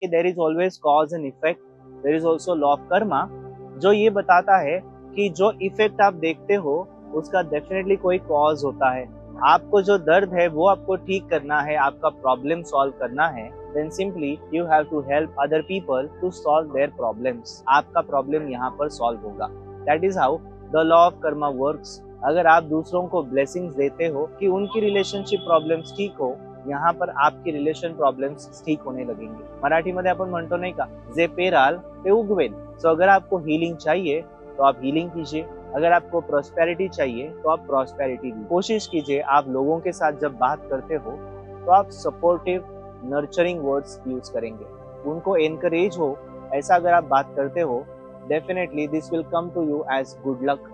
कि there is always cause and effect, there is also law of karma, जो ये बताता है कि जो इफेक्ट आप देखते हो उसका डेफिनेटली कोई कॉज होता है। आपको जो दर्द है वो आपको ठीक करना है, आपका प्रॉब्लम सॉल्व करना है, then simply you have to help other people to solve their problems. आपका प्रॉब्लम यहाँ पर सॉल्व होगा। That is how the law of karma works. अगर आप दूसरों को ब्लेसिंग्स देते हो कि उनकी रिलेशनशिप प्रॉब्लम्स ठीक हो, यहाँ पर आपकी रिलेशन प्रॉब्लम्स ठीक होने लगेंगे। मराठीमध्ये आपण म्हणतो नाही का, जे पेराल ते उगवेल। सो अगर आपको हीलिंग चाहिए तो आप हीलिंग कीजिए, अगर आपको प्रॉस्पेरिटी चाहिए तो आप प्रॉस्पेरिटी दी। कोशिश कीजिए आप लोगों के साथ जब बात करते हो तो आप सपोर्टिव नर्चरिंग वर्ड्स यूज करेंगे, उनको एनकरेज हो ऐसा अगर आप बात करते हो, definitely this will come to you as good luck.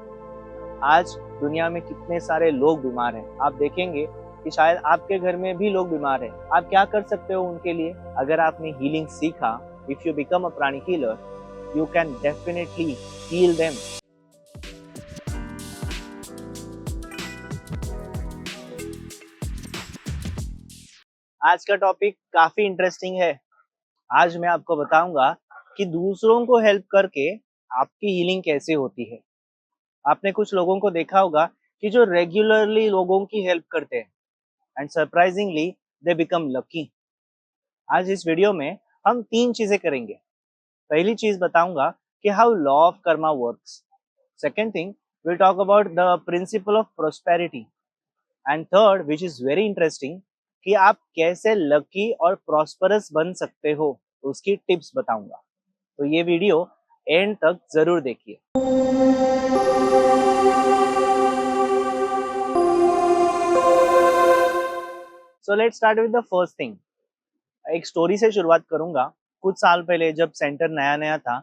आज दुनिया में कितने सारे लोग बीमार हैं, आप देखेंगे कि शायद आपके घर में भी लोग बीमार हैं। आप क्या कर सकते हो उनके लिए? अगर आपने हीलिंग सीखा, if you become a pranic healer, you can definitely heal them. आज का टॉपिक काफी इंटरेस्टिंग है। आज मैं आपको बताऊंगा कि दूसरों को हेल्प करके आपकी हीलिंग कैसे होती है। आपने कुछ लोगों को देखा होगा कि जो रेगुलरली लोगों की हेल्प करते हैं and surprisingly they become lucky. आज इस वीडियो में हम 3 चीजें करेंगे। पहली चीज बताऊंगा कि how law of karma works. Second thing, will talk about the principle of prosperity. And third, which is very interesting, कि आप कैसे लकी और प्रॉस्परस बन सकते हो, उसकी टिप्स बताऊंगा। तो ये वीडियो एंड तक जरूर देखिए। So let's start with the first thing. एक स्टोरी से शुरुआत करूंगा। कुछ साल पहले जब सेंटर नया नया था,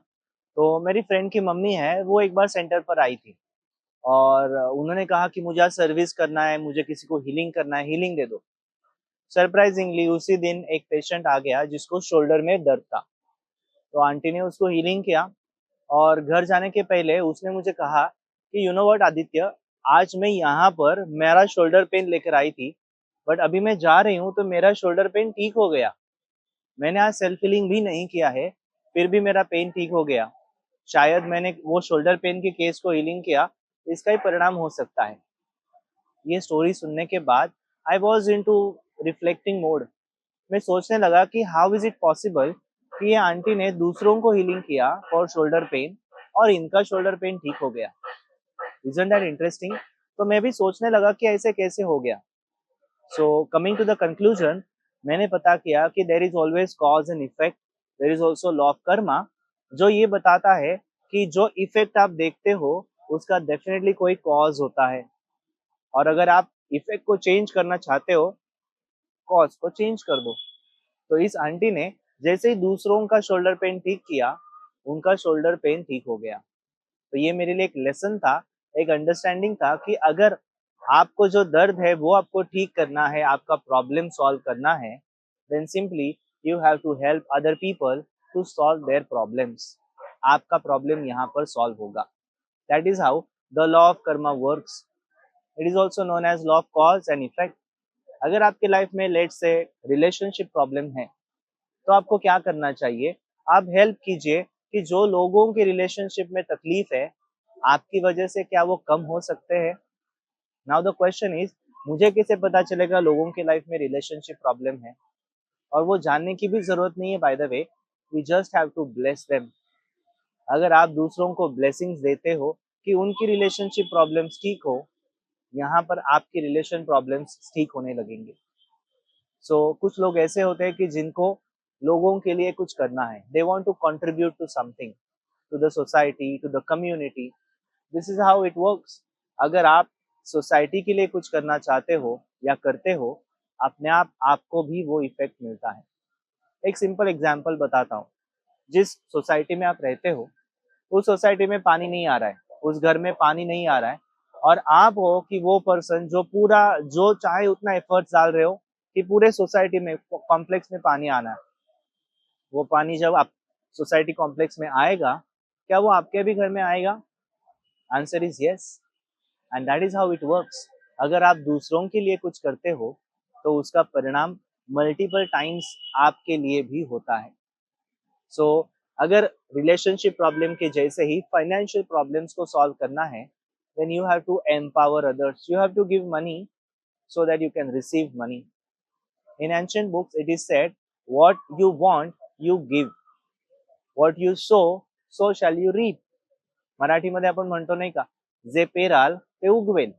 तो मेरी फ्रेंड की मम्मी है, वो एक बार सेंटर पर आई थी और उन्होंने कहा कि मुझे आज सर्विस करना है, मुझे किसी को हीलिंग करना है, हीलिंग दे दो। सरप्राइजिंगली उसी दिन एक पेशेंट आ गया जिसको शोल्डर में दर्द था। तो आंटी ने उसको हीलिंग किया और घर जाने के पहले उसने मुझे कहा कि यू नो व्हाट आदित्य, आज मैं यहाँ पर मेरा शोल्डर पेन लेकर आई थी, बट अभी मैं जा रही हूँ तो मेरा शोल्डर पेन ठीक हो गया। मैंने आज सेल्फ हीलिंग भी नहीं किया है, फिर भी मेरा पेन ठीक हो गया। शायद मैंने वो शोल्डर पेन के केस को हीलिंग किया, इसका ही परिणाम हो सकता है। ये स्टोरी सुनने के बाद I was into reflecting mode. मैं सोचने लगा कि हाउ इज इट पॉसिबल कि ये आंटी ने दूसरों को हीलिंग किया फॉर शोल्डर पेन और इनका शोल्डर पेन ठीक हो गया। Isn't that interesting? तो मैं भी सोचने लगा कि ऐसे कैसे हो गया। So coming to the conclusion, मैंने पता किया कि there is always cause and effect, there is also law of karma, जो ये बताता है कि जो इफेक्ट आप देखते हो उसका डेफिनेटली कोई कॉज होता है। और अगर आप इफेक्ट को चेंज करना चाहते हो, कॉज को चेंज कर दो। तो इस आंटी ने जैसे ही दूसरों का शोल्डर पेन ठीक किया, उनका शोल्डर पेन ठीक हो गया। तो ये मेरे लिए एक लेसन था, एक अंडरस्टैंडिंग था कि अगर आपको जो दर्द है वो आपको ठीक करना है, आपका प्रॉब्लम सॉल्व करना है, then simply you have to help other people to solve their problems. आपका प्रॉब्लम यहाँ पर सॉल्व होगा। That is how the law of karma works. It is also known as law of cause and effect. अगर आपके life में let's say relationship problem है, तो आपको क्या करना चाहिए? आप हेल्प कीजिए कि जो लोगों की रिलेशनशिप में तकलीफ है, आपकी वजह से क्या वो कम हो सकते हैं? नाउ द क्वेश्चन इज, मुझे कैसे पता चलेगा लोगों के लाइफ में रिलेशनशिप प्रॉब्लम है? और वो जानने की भी जरूरत नहीं है, by the way, we just have to bless them. अगर आप दूसरों को ब्लेसिंग्स देते हो कि उनकी रिलेशनशिप प्रॉब्लम्स ठीक हो, यहाँ पर आपकी रिलेशन प्रॉब्लम्स ठीक होने लगेंगे। कुछ लोग ऐसे होते हैं कि जिनको लोगों के लिए कुछ करना है, they want to contribute to something, to the society, to the community. This is how it works. अगर आप सोसाइटी के लिए कुछ करना चाहते हो या करते हो, अपने आप आपको भी वो इफेक्ट मिलता है। एक सिंपल एग्जांपल बताता हूँ। जिस सोसाइटी में आप रहते हो, उस सोसाइटी में पानी नहीं आ रहा है, उस घर में पानी नहीं आ रहा है, और आप हो कि वो पर्सन जो पूरा, जो चाहे उतना एफर्ट्स डाल रहे हो कि पूरे सोसाइटी में, कॉम्प्लेक्स में पानी आना है। वो पानी जब आप सोसाइटी कॉम्प्लेक्स में आएगा, क्या वो आपके भी घर में आएगा? Answer is yes. And that is how it works. अगर आप दूसरों के लिए कुछ करते हो, तो उसका परिणाम मल्टीपल टाइम्स आपके लिए भी होता है। सो अगर रिलेशनशिप प्रॉब्लम के जैसे ही फाइनेंशियल प्रॉब्लम्स को सॉल्व करना है, then you have to empower others, you have to give money so that you can receive money. In ancient books it is said, what you want you give, what you sow so shall you reap. मराठीमध्ये आपण म्हणतो नाही का, जे पेराल ते उगवेल.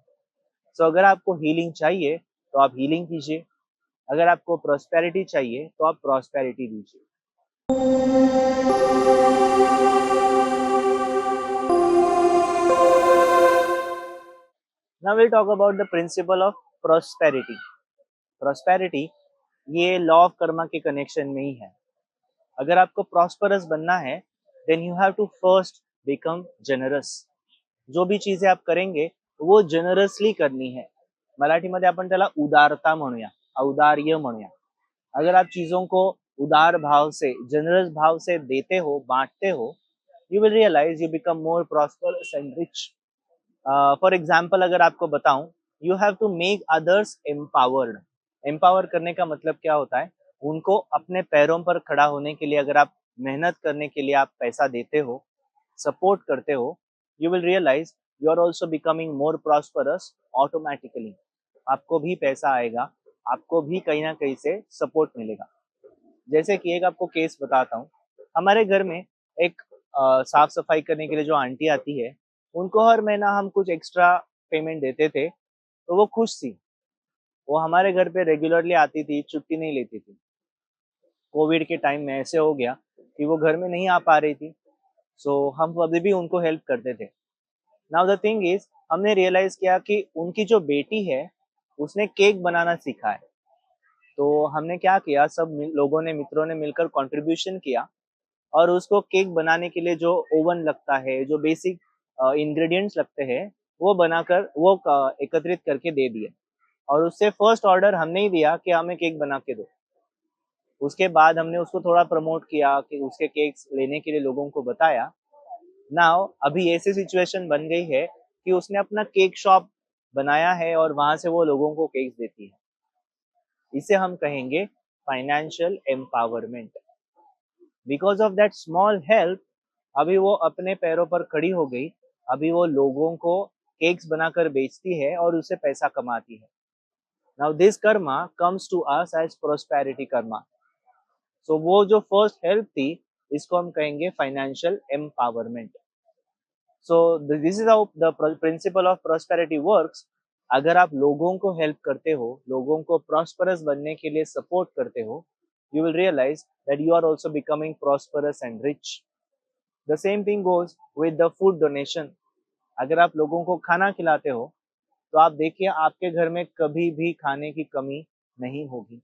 सो अगर आपको healing चाहिए तो आप हीलिंग कीजिए, अगर आपको प्रॉस्पेरिटी चाहिए तो आप प्रॉस्पेरिटी दीजिए. Now we'll talk about the principle of prosperity. Prosperity ये लॉ ऑफ कर्मा के कनेक्शन में ही है. अगर आपको प्रॉस्परस बनना है, then you have to first become generous. जो भी चीजें आप करेंगे वो जनरसली करनी है. मराठीमध्ये आपण त्याला उदारता म्हणूया, औदार्य म्हणूया. अगर आप चीजों को उदार भाव से, जनरस भाव से देते हो, बांटते हो, you will realise you become more prosperous and rich. For example अगर आपको बताऊं, you have to make others empowered. Empower करने का मतलब क्या होता है, उनको अपने पैरों पर खड़ा होने के लिए अगर आप मेहनत करने के लिए आप पैसा देते हो, सपोर्ट करते हो, you will realise you are also becoming more prosperous automatically. आपको भी पैसा आएगा, आपको भी कहीं ना कहीं से सपोर्ट मिलेगा. जैसे कि एक आपको केस बताता हूँ. हमारे घर में एक साफ सफाई करने के लिए जो आंटी आती है, उनको हर महीना हम कुछ एक्स्ट्रा पेमेंट देते थे, तो वो खुश थी. वो हमारे घर पे रेगुलरली आती थी, छुट्टी नहीं लेती थी. कोविड के टाइम में ऐसे हो गया कि वो घर में नहीं आ पा रही थी, सो हम अभी भी उनको हेल्प करते थे. नाउ द थिंग इज, हमने रियलाइज किया कि उनकी जो बेटी है उसने केक बनाना सीखा है. तो हमने क्या किया, लोगों ने, मित्रों ने मिलकर कंट्रीब्यूशन किया और उसको केक बनाने के लिए जो ओवन लगता है, जो बेसिक इंग्रेडिएंट्स लगते हैं, वो बनाकर वो एकत्रित करके दे दिए. और उससे फर्स्ट ऑर्डर हमने ही दिया कि हमें केक बना के दो. उसके बाद हमने उसको थोड़ा प्रमोट किया कि उसके केक्स लेने के लिए लोगों को बताया. नाउ अभी ऐसी सिचुएशन बन गई है कि उसने अपना केक शॉप बनाया है और वहां से वो लोगों को केक्स देती है. इसे हम कहेंगे financial empowerment. Because of that small help, अभी वो अपने पैरों पर खड़ी हो गई. अभी वो लोगों को केक्स बनाकर बेचती है और उससे पैसा कमाती है. Now this karma comes to us as prosperity karma. So वो जो फर्स्ट हेल्प थी, इसको हम कहेंगे financial empowerment. So this is how the principle of prosperity works. अगर आप लोगों को हेल्प करते हो, लोगों को प्रॉस्परस बनने के लिए सपोर्ट करते हो, you will realize that you are also becoming prosperous and rich. The same thing goes with the food donation. अगर आप लोगों को खाना खिलाते हो, तो आप देखिए आपके घर में कभी भी खाने की कमी नहीं होगी.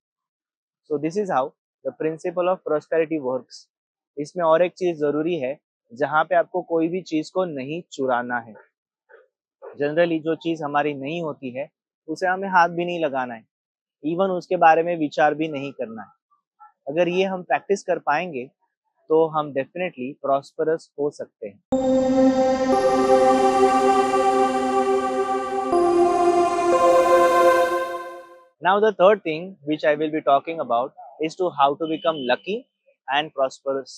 So this is how the principle of prosperity works. इसमें और एक चीज जरूरी है, जहाँ पे आपको कोई भी चीज को नहीं चुराना है. जनरली जो चीज हमारी नहीं होती है, उसे हमें हाथ भी नहीं लगाना है, इवन उसके बारे में विचार भी नहीं करना है. अगर ये हम प्रैक्टिस कर पाएंगे तो हम डेफिनेटली प्रॉस्परस हो सकते हैं. Now the third thing which I will be talking about is to how to become lucky and prosperous.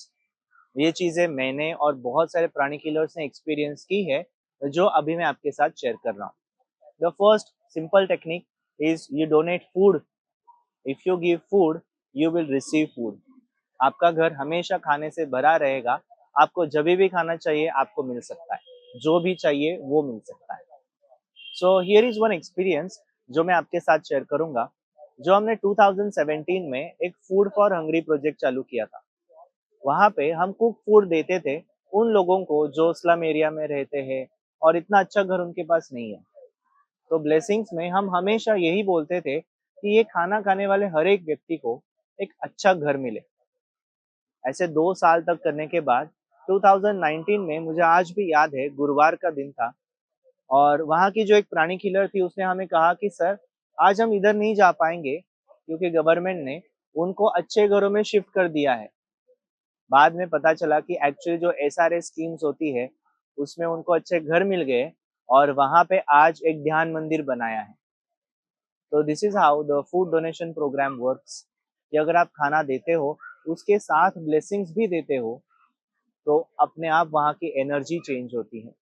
ये चीजें मैंने और बहुत सारे प्राणी किलर्स ने एक्सपीरियंस की है, जो अभी मैं आपके साथ शेयर कर रहा हूँ. The first simple technique is you donate food. If you give food, you will receive food. आपका घर हमेशा खाने से भरा रहेगा. आपको जब भी खाना चाहिए आपको मिल सकता है, जो भी चाहिए वो मिल सकता है. So here is one experience जो मैं आपके साथ शेयर करूंगा. जो हमने 2017 में एक फूड फॉर हंग्री प्रोजेक्ट चालू किया था. वहां पे हम कुक फूड देते थे उन लोगों को जो स्लम एरिया में रहते हैं और इतना अच्छा घर उनके पास नहीं है. तो ब्लेसिंग्स में हम हमेशा यही बोलते थे कि ये खाना खाने वाले हर एक व्यक्ति को एक अच्छा घर मिले. ऐसे 2 साल तक करने के बाद 2019 में, मुझे आज भी याद है, गुरुवार का दिन था और वहाँ की जो एक प्राणी किलर थी उसने हमें कहा कि सर, आज हम इधर नहीं जा पाएंगे क्योंकि गवर्नमेंट ने उनको अच्छे घरों में शिफ्ट कर दिया है. बाद में पता चला कि एक्चुअली जो एसआरएस स्कीम्स होती है उसमें उनको अच्छे घर मिल गए और वहाँ पे आज एक ध्यान मंदिर बनाया है. तो this is how the food donation programme works. कि अगर आप खाना देते हो उसके साथ ब्लेसिंग्स भी देते हो, तो अपने आप वहाँ की एनर्जी चेंज होती है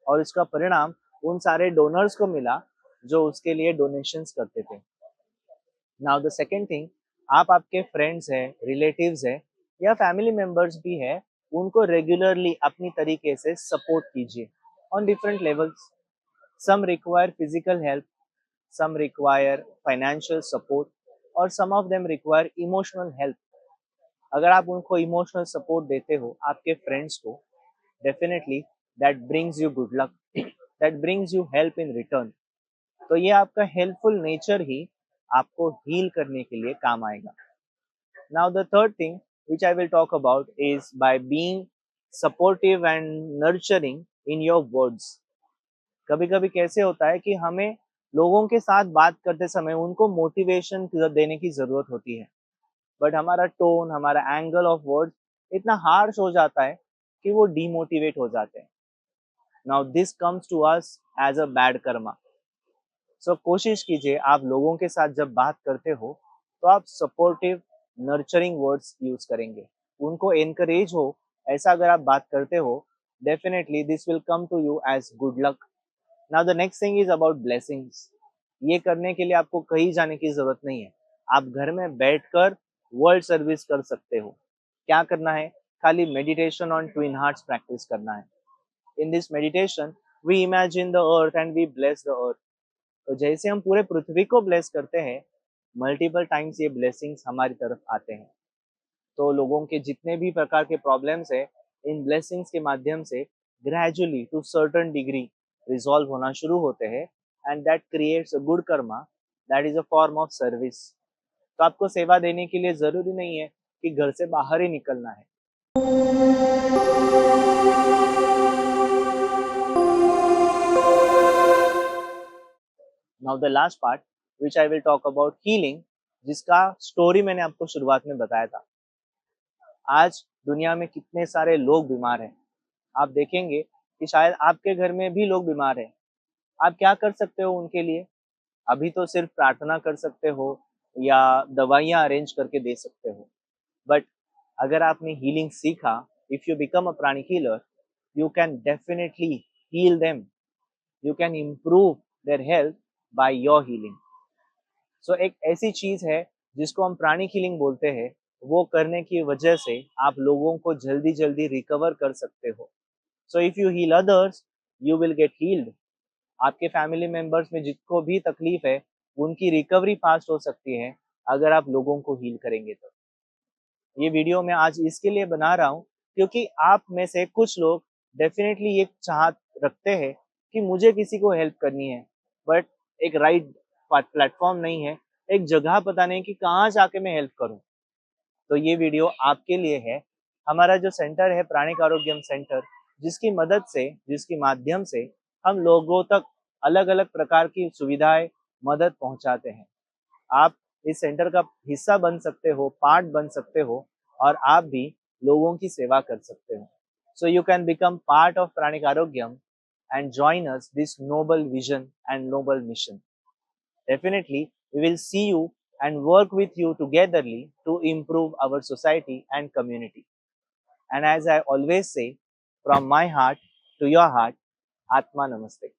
और इसका परिणाम उन सारे डोनर्स को मिला जो उसके लिए डोनेशंस करते थे। नाउ द सेकंड थिंग, आप आपके फ्रेंड्स हैं, रिलेटिव्स हैं या फैमिली मेंबर्स भी है, उनको रेगुलरली अपनी तरीके से सपोर्ट कीजिए on different levels. Some require physical help, some require financial support और some of them require emotional help। अगर आप उनको इमोशनल सपोर्ट देते हो आपके फ्रेंड्स को, definitely that brings you good luck, that brings you help in return. तो ये आपका हेल्पफुल नेचर ही आपको हील करने के लिए काम आएगा। Now the third thing which I will talk about is by being supportive and nurturing in your words. कभी कभी कैसे होता है कि हमें लोगों के साथ बात करते समय उनको मोटिवेशन देने की जरूरत होती है, बट हमारा टोन, हमारा एंगल ऑफ वर्ड्स इतना हार्श हो जाता है कि वो डीमोटिवेट हो जाते हैं। Now this comes to us as a bad karma. So कोशिश कीजिए आप लोगों के साथ जब बात करते हो तो आप सपोर्टिव नर्चरिंग वर्ड्स यूज करेंगे, उनको एनकरेज हो, ऐसा अगर आप बात करते हो, definitely this will come to you as good luck. Now the next thing is about blessings. ये करने के लिए आपको कहीं जाने की जरूरत नहीं है, आप घर में बैठकर वर्ल्ड सर्विस कर सकते हो। क्या करना है? खाली meditation on twin hearts practice करना है। In this meditation we imagine the earth and we bless the earth. तो जैसे हम पूरे पृथ्वी को ब्लेस करते हैं, मल्टीपल टाइम्स ये ब्लेसिंग्स हमारी तरफ आते हैं। तो लोगों के जितने भी प्रकार के प्रॉब्लम्स है, इन ब्लेसिंग्स के माध्यम से gradually to certain degree resolve होना शुरू होते हैं, and that creates a good karma, that is a form of service. तो आपको सेवा देने के लिए जरूरी नहीं है कि घर से बाहर ही निकलना है। Now the last part which I will talk about healing, जिसका स्टोरी मैंने आपको शुरुआत में बताया था। आज दुनिया में कितने सारे लोग बीमार हैं, आप देखेंगे कि शायद आपके घर में भी लोग बीमार हैं। आप क्या कर सकते हो उनके लिए? अभी तो सिर्फ प्रार्थना कर सकते हो या दवाइयाँ अरेंज करके दे सकते हो, बट अगर आपने हीलिंग सीखा, if you become a pranic healer, you can definitely heal them, you can improve their health by your healing. So एक ऐसी चीज है जिसको हम प्राणिक हीलिंग बोलते हैं, वो करने की वजह से आप लोगों को जल्दी जल्दी रिकवर कर सकते हो। So if you heal others, you will get healed. आपके फैमिली मेंबर्स में जिसको भी तकलीफ है, उनकी रिकवरी फास्ट हो सकती है अगर आप लोगों को हील करेंगे तो। ये वीडियो मैं आज इसके लिए बना रहा हूँ क्योंकि आप में से कुछ लोग डेफिनेटली ये चाहत रखते हैं कि मुझे किसी को हेल्प करनी है, बट एक राइट प्लेटफॉर्म नहीं है, एक जगह पता नहीं कि कहाँ जाके मैं हेल्प करूँ। तो ये वीडियो आपके लिए है। हमारा जो सेंटर है प्राणिक आरोग्यम सेंटर, जिसकी मदद से, जिसके माध्यम से हम लोगों तक अलग अलग प्रकार की सुविधाएं, मदद पहुंचाते हैं। आप इस सेंटर का हिस्सा बन सकते हो, पार्ट बन सकते हो और आप भी लोगों की सेवा कर सकते हो। So you can become part of Pranic Arogyam and join us this noble vision and noble mission. Definitely, we will see you and work with you togetherly to improve our society and community. And as I always say, from my heart to your heart, Atma Namaste.